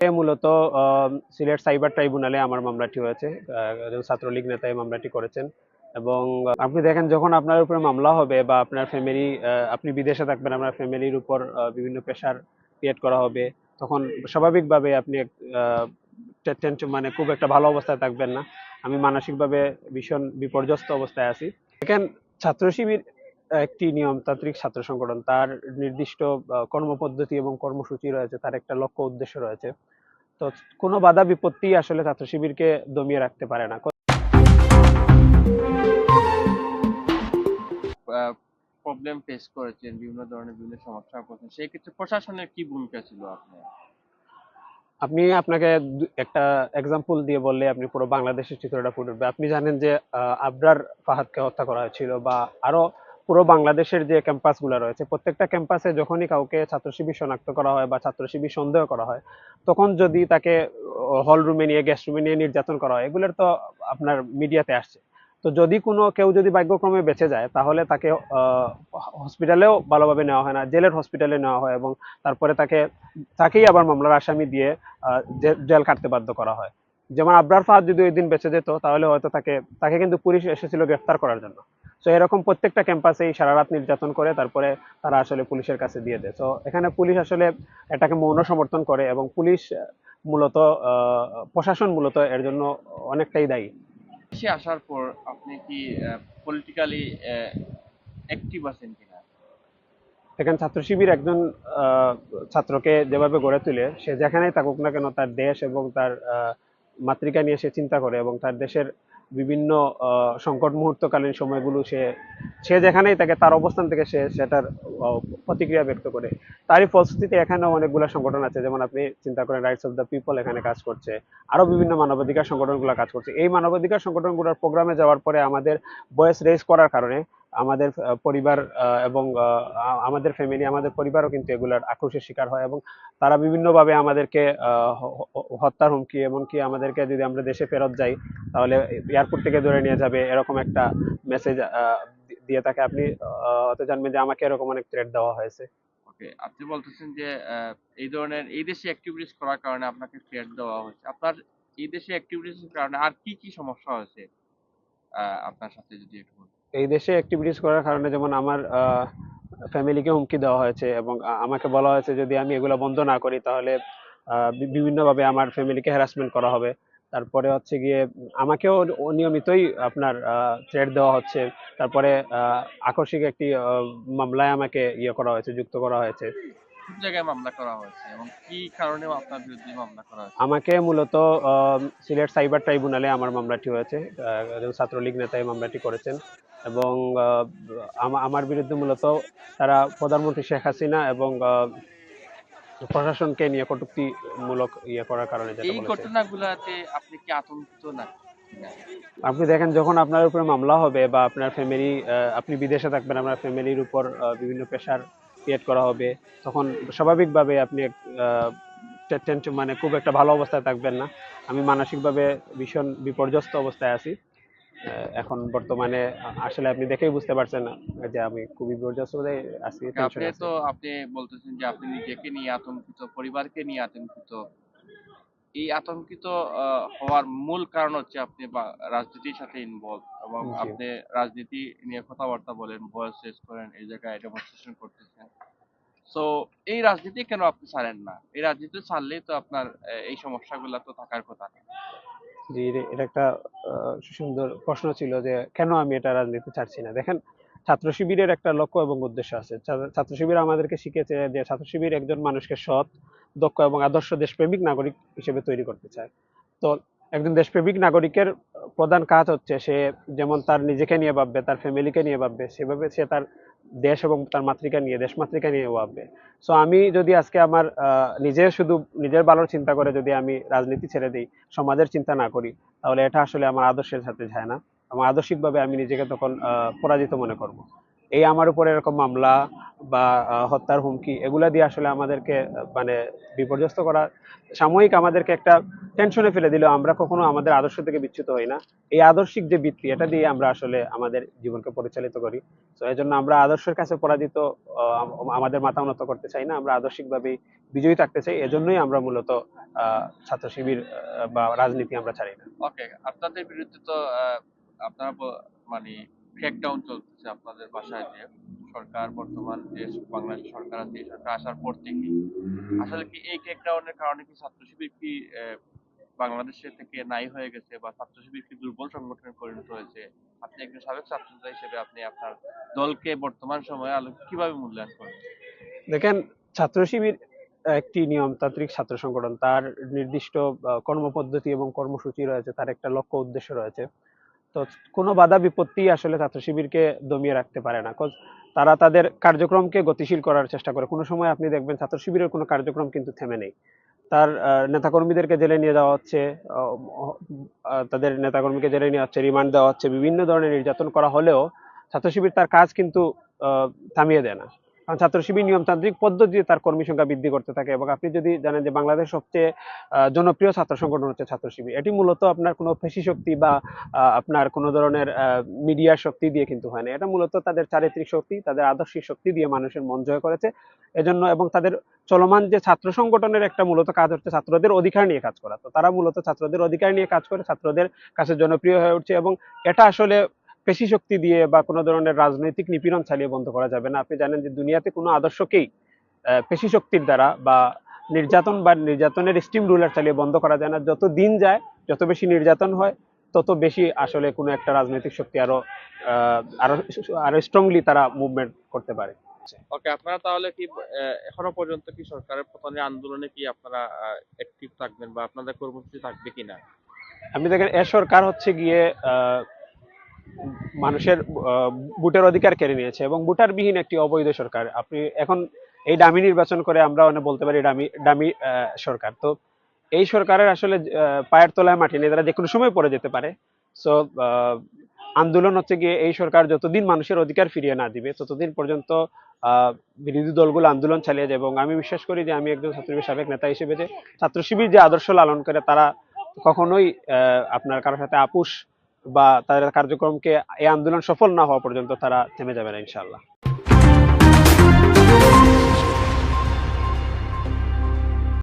মূলত সিলেট সাইবার ট্রাইব্যুনালে আমার মামলাটি হয়েছে। একজন ছাত্রলীগ নেতা এই মামলাটি করেছেন। এবং আপনি দেখেন, যখন আপনার উপরে মামলা হবে বা আপনার ফ্যামিলি, আপনি বিদেশে থাকবেন, আপনার ফ্যামিলির উপর বিভিন্ন প্রেশার ক্রিয়েট করা হবে, তখন স্বাভাবিকভাবে আপনি টেনশন, মানে খুব একটা ভালো অবস্থায় থাকবেন না। আমি মানসিকভাবে ভীষণ বিপর্যস্ত অবস্থায় আছি। দেখেন, ছাত্র শিবির একটি নিয়মতান্ত্রিক ছাত্র সংগঠন। তার নির্দিষ্ট কর্মপদ্ধতি এবং কর্মসূচি রয়েছে, তার একটা লক্ষ্য উদ্দেশ্য রয়েছে। তো কোনো বাধা বিপত্তি আসলে ছাত্র শিবিরকে দমিয়ে রাখতে পারে না। প্রবলেম ফেস করেছেন, বিভিন্ন ধরনের বিভিন্ন সমস্যা করছেন, সেই ক্ষেত্রে প্রশাসনের কি ভূমিকা ছিল আপনার? আপনি আপনাকে একটা এক্সাম্পল দিয়ে বললে আপনি পুরো বাংলাদেশের চিত্রটা ফুটে উঠবে। আপনি জানেন যে আবরার ফাহাদকে হত্যা করা হয়েছিল, বা আরো পুরো বাংলাদেশের যে ক্যাম্পাসগুলো রয়েছে, প্রত্যেকটা ক্যাম্পাসে যখনই কাউকে ছাত্র শিবির শনাক্ত করা হয় বা ছাত্র শিবির সন্দেহ করা হয়, তখন যদি তাকে হল রুমে নিয়ে, গেস্ট রুমে নিয়ে নির্যাতন করা হয়, এগুলোর তো আপনার মিডিয়াতে আসছে। তো যদি কোনো কেউ যদি ভাগ্যক্রমে বেঁচে যায়, তাহলে তাকে হসপিটালেও ভালোভাবে নেওয়া হয় না, জেলের হসপিটালে নেওয়া হয়, এবং তারপরে তাকেই আবার মামলার আসামি দিয়ে জেল কাটতে বাধ্য করা হয়। যেমন আবরার ফাহাদ যদি ওই দিন বেঁচে যেত, তাহলে হয়তো তাকে তাকে কিন্তু পুলিশ এসেছিল গ্রেফতার করার জন্য। তো এরকম প্রত্যেকটা ক্যাম্পাসেই সারা রাত নির্যাতন করে তারপরে তারা আসলে পুলিশের কাছে দিয়ে দেয়। তো এখানে পুলিশ আসলে এটাকে মৌন সমর্থন করে, এবং পুলিশ মূলত প্রশাসন মূলত এর জন্য অনেকটাই দায়ী। দেশে আসার পর আপনি কি পলিটিক্যালি অ্যাক্টিভ আছেন কিনা? এখানে ছাত্র শিবির একজন আহ, ছাত্রকে যেভাবে গড়ে তুলে, সে যেখানেই থাকুক না কেন, তার দেশ এবং তার মাতৃকা নিয়ে সে চিন্তা করে, এবং তার দেশের বিভিন্ন সংকট মুহূর্তকালীন সময়গুলো সে সে যেখানেই থাকে, তার অবস্থান থেকে সে সেটার আহ, প্রতিক্রিয়া ব্যক্ত করে। তারই ফলশ্রুতিতে এখানেও অনেকগুলো সংগঠন আছে, যেমন আপনি চিন্তা করেন, রাইটস অফ দ্য পিপল এখানে কাজ করছে, আরো বিভিন্ন মানবাধিকার সংগঠনগুলো কাজ করছে। এই মানবাধিকার সংগঠনগুলোর প্রোগ্রামে যাওয়ার পরে আমাদের ভয়েস রেজ করার কারণে আমাদের পরিবার এবং আমাদের ফ্যামিলি, আমাদের পরিবারও কিন্তু এগুলার আক্রোশের শিকার হয়, এবং তারা বিভিন্নভাবে আমাদেরকে হত্যার হুমকি, এমনকি আমাদেরকে যদি আমরা দেশে ফেরত যাই তাহলে এয়ারপোর্ট থেকে ধরে নিয়ে যাবে, এরকম একটা মেসেজ দিয়ে থাকে। আপনি হয়তো জানবেন যে আমাকে এরকম অনেক থ্রেট দেওয়া হয়েছে। ওকে, আপনি বলতেছেন যে এই ধরনের এই দেশে অ্যাক্টিভিটিস করার কারণে আপনাকে থ্রেট দেওয়া হয়েছে। আপনার এই দেশে অ্যাক্টিভিটিস এর কারণে আর কি কি সমস্যা হয়েছে আপনার সাথে যদি একটু বলতেন? এই দেশে অ্যাক্টিভিটিস করার কারণে যেমন আমার ফ্যামিলিকে হুমকি দেওয়া হয়েছে, এবং আমাকে বলা হয়েছে যদি আমি এগুলো বন্ধ না করি তাহলে বিভিন্নভাবে আমার ফ্যামিলিকে হ্যারাসমেন্ট করা হবে। তারপরে হচ্ছে গিয়ে আমাকেও অনিয়মিতই আপনার থ্রেট দেওয়া হচ্ছে। তারপরে আকস্মিক একটি মামলায় আমাকে করা হয়েছে, যুক্ত করা হয়েছে। কোন জায়গায় মামলা করা হয়েছে এবং কি কারণে আপনার বিরুদ্ধে মামলা করা হয়েছে? আমাকে মূলত সিলেট সাইবার ট্রাইব্যুনালে আমার মামলাটি হয়েছে। একজন ছাত্রলীগ নেতা এই মামলাটি করেছেন। এবং আমার বিরুদ্ধে মূলত তারা প্রধানমন্ত্রী শেখ হাসিনা এবং প্রশাসনকে নিয়ে কটূক্তিমূলক করার কারণে যেটা এই বলেছে। ঘটনাগুলাতে আপনি কি আতঙ্কিত না কিনা? আপনি দেখেন, যখন আপনার উপরে মামলা হবে বা আপনার ফ্যামিলি, আপনি বিদেশে থাকবেন, আপনার ফ্যামিলির উপর বিভিন্ন প্রেশার ক্রিয়েট করা হবে, তখন স্বাভাবিকভাবে আপনি টেনশন, মানে খুব একটা ভালো অবস্থায় থাকবেন না। আমি মানসিকভাবে ভীষণ বিপর্যস্ত অবস্থায় আছি এখন বর্তমানে। আসলে আপনি দেখেই বুঝতে পারছেন যে আমি খুবই বিপর্যস্ত আছি, ওকে, টেনশন আছে। আপনি বলতেছেন যে আপনি নিজেকে নিয়ে আতঙ্কিত, পরিবারকে নিয়ে আতঙ্কিত। এই আতঙ্কিত হওয়ার মূল কারণ হচ্ছে আপনি রাজনীতির সাথে ইনভলভ, এবং জি। আপনি রাজনীতি নিয়ে কথাবার্তা বলেন, ভয়েস রেজ করেন, এই জায়গায় ডেমনস্ট্রেশন করতেছেন। সো এই রাজনীতি কেন আপনি ছাড়েন না? এই রাজনীতি ছাড়লেই তো আপনার এই সমস্যাগুলো তো থাকার কথা না। জি, এটা একটা সুন্দর প্রশ্ন ছিল যে কেন আমি এটা রাজনীতি ছাড়ছি না। দেখেন, ছাত্র শিবিরের একটা লক্ষ্য এবং উদ্দেশ্য আছে। ছাত্র শিবির আমাদেরকে শিখেছে যে ছাত্র শিবির একজন মানুষকে সৎ, দক্ষ এবং আদর্শ দেশপ্রেমিক নাগরিক হিসেবে তৈরি করতে চায়। তো একজন দেশপ্রেমিক নাগরিকের প্রধান কাজ হচ্ছে সে যেমন তার নিজেকে নিয়ে ভাববে, তার ফ্যামিলিকে নিয়ে ভাববে, সেভাবে সে তার দেশ এবং তার মাতৃকা নিয়ে, দেশ মাতৃকা নিয়ে ভাববে। সো আমি যদি আজকে আমার শুধু নিজের ভালোর চিন্তা করে যদি আমি রাজনীতি ছেড়ে দিই, সমাজের চিন্তা না করি, তাহলে এটা আসলে আমার আদর্শের সাথে যায় না। আমার আদর্শিকভাবে আমি নিজেকে তখন পরাজিত মনে করব। এই আমার উপরে এরকম মামলা বা হত্যার হুমকি এগুলা দিয়ে আসলে আমাদেরকে মানে বিপর্যস্ত করা, সাময়িক আমাদেরকে একটা টেনশনে ফেলে দিলেও আমরা কখনো আমাদের আদর্শ থেকে বিচ্যুত হই না। এই আদর্শিক যে বৃত্তি এটা দিয়ে আমরা আসলে আমাদের জীবনকে পরিচালিত করি। তো এই জন্য আমরা আদর্শের কাছে পরাজিত আমাদের মাথা উন্নত করতে চাই না, আমরা আদর্শিকভাবেই বিজয়ী থাকতে চাই। এজন্যই আমরা মূলত ছাত্র শিবির বা রাজনীতি আমরা ছাড়ি না। ওকে, আপনাদের বিরুদ্ধে তো আপনারা মানে ক্র্যাকডাউন চলতেছে আপনাদের বাসায় যে সরকার, বর্তমান যে বাংলাদেশ সরকার আছে, এই সরকার আসার পর থেকে আসলে কি এই ক্র্যাকডাউনের কারণে কি ছাত্র শিবির কি বাংলাদেশে থেকে নাই হয়ে গেছে, বা ছাত্র শিবির কি দুর্বল সংগঠনে পরিণত হয়েছে? আপনি একজন সাবেক ছাত্রনেতা হিসেবে আপনি আপনার দলকে বর্তমান সময়ে আলো কিভাবে মূল্যায়ন করেন? দেখেন, ছাত্র শিবির একটি নিয়মতান্ত্রিক ছাত্র সংগঠন। তার নির্দিষ্ট কর্মপদ্ধতি এবং কর্মসূচি রয়েছে, তার একটা লক্ষ্য উদ্দেশ্য রয়েছে। তো কোনো বাধা বিপত্তি আসলে ছাত্র শিবিরকে দমিয়ে রাখতে পারে না, কজ তারা তাদের কার্যক্রমকে গতিশীল করার চেষ্টা করে। কোনো সময় আপনি দেখবেন ছাত্র শিবিরের কোনো কার্যক্রম কিন্তু থেমে নেই। তার নেতাকর্মীদেরকে জেলে নিয়ে যাওয়া হচ্ছে, তাদের নেতাকর্মীকে জেলে নিয়ে যাচ্ছে, রিমান্ড দেওয়া হচ্ছে, বিভিন্ন ধরনের নির্যাতন করা হলেও ছাত্র শিবির তার কাজ কিন্তু থামিয়ে দেয় না। কারণ ছাত্র শিবির নিয়মতান্ত্রিক পদ্ধতিতে তার কর্মী সংখ্যা বৃদ্ধি করতে থাকে। এবং আপনি যদি জানেন যে বাংলাদেশ সবচেয়ে জনপ্রিয় ছাত্র সংগঠন হচ্ছে ছাত্র শিবির। এটি মূলত আপনার কোনো পেশি শক্তি বা আপনার কোনো ধরনের মিডিয়ার শক্তি দিয়ে কিন্তু হয় না। এটা মূলত তাদের চারিত্রিক শক্তি, তাদের আদর্শিক শক্তি দিয়ে মানুষের মন জয় করেছে। এজন্য এবং তাদের চলমান যে ছাত্র সংগঠনের একটা মূলত কাজ হচ্ছে ছাত্রদের অধিকার নিয়ে কাজ করা। তো তারা মূলত ছাত্রদের অধিকার নিয়ে কাজ করে, ছাত্রদের কাছে জনপ্রিয় হয়ে উঠছে। এবং এটা আসলে পেশি শক্তি দিয়ে বা কোনো ধরনের রাজনৈতিক নিপীড়ন চালিয়ে বন্ধ করা যাবে না। আপনি জানেন যে দুনিয়াতে কোনো আদর্শকেই পেশি শক্তির দ্বারা বা নির্যাতন বা নির্যাতনের স্টিম রুলার চালিয়ে বন্ধ করা যায় না। যত দিন যায়, যত বেশি নির্যাতন হয়, তত বেশি আসলে কোনো একটা রাজনৈতিক শক্তি আরো আরো স্ট্রংলি তারা মুভমেন্ট করতে পারে। ওকে, আপনারা তাহলে কি এখনো পর্যন্ত কি সরকারের পতনে আন্দোলনে কি আপনারা অ্যাক্টিভ থাকবেন, বা আপনাদের কর্মসূচি থাকবে কিনা? আপনি দেখেন, এ সরকার হচ্ছে গিয়ে মানুষের ভোটের অধিকার কেড়ে নিয়েছে এবং ভোটারবিহীন একটি অবৈধ সরকার। আপনি এখন এই ডামি নির্বাচন করে আমরা বলতে পারি ডামি ডামি সরকার। তো এই সরকারের আসলে পায়ের তলায় মাটি নেই, তারা যে কোনো সময় পড়ে যেতে পারে। সো আন্দোলন হচ্ছে গিয়ে এই সরকার যতদিন মানুষের অধিকার ফিরিয়ে না দিবে ততদিন পর্যন্ত বিরোধী দলগুলো আন্দোলন চালিয়ে যাবে। এবং আমি বিশ্বাস করি যে আমি একজন ছাত্রলীগের সাবেক নেতা হিসেবে যে ছাত্র শিবির যে আদর্শ লালন করে, তারা কখনোই আপনার কারোর সাথে আপোষ বা তাদের কার্যক্রমকে এই আন্দোলন সফল না হওয়া পর্যন্ত তারা থেমে যাবে না, ইনশাআল্লাহ।